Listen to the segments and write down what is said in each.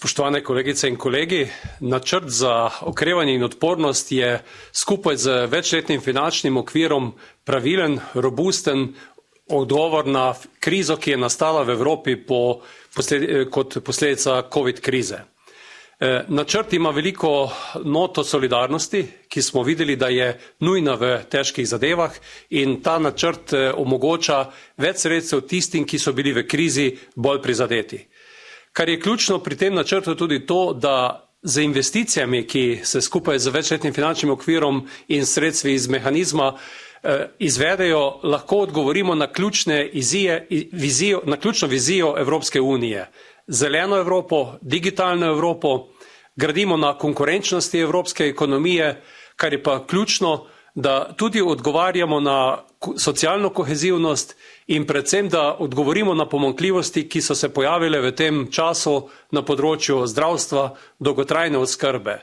Spoštovane kolegice in kolegi, načrt za okrevanje in odpornost je skupaj z večletnim finančnim okvirom pravilen, robusten odgovor na krizo, ki je nastala v Evropi kot posledica COVID krize. Načrt ima veliko noto solidarnosti, ki smo videli, da je nujna v težkih zadevah, in ta načrt omogoča več sredstev tistim, ki so bili v krizi bolj prizadeti. Kar je ključno pri tem načrtu tudi to, da z investicijami, ki se skupaj z večletnim finančnim okvirom in sredstvi iz mehanizma izvedejo, lahko odgovorimo na ključno vizijo Evropske unije. Zeleno Evropo, digitalno Evropo, gradimo na konkurenčnosti evropske ekonomije, kar je pa ključno, da tudi odgovarjamo na socialno kohezivnost in predvsem, da odgovorimo na pomanjkljivosti, ki so se pojavile v tem času na področju zdravstva, dolgotrajne oskrbe.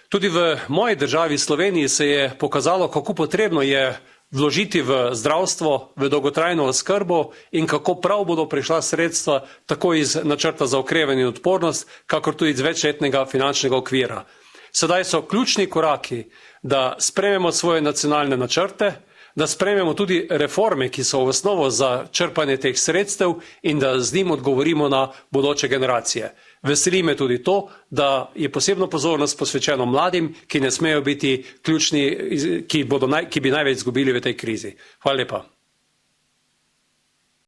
Tudi v moji državi Sloveniji se je pokazalo, kako potrebno je vložiti v zdravstvo, v dolgotrajno oskrbo in kako prav bodo prišla sredstva tako iz načrta za okrevanje in odpornost, kakor tudi iz večletnega finančnega okvira. Sedaj so ključni koraki, da sprejmemo svoje nacionalne načrte, da sprejmemo tudi reforme, ki so v osnovo za črpanje teh sredstev, in da z njim odgovorimo na bodoče generacije. Veseli me tudi to, da je posebno pozornost posvečeno mladim, ki ne smejo biti ključni, ki bi največ izgubili v tej krizi. Hvala lepa.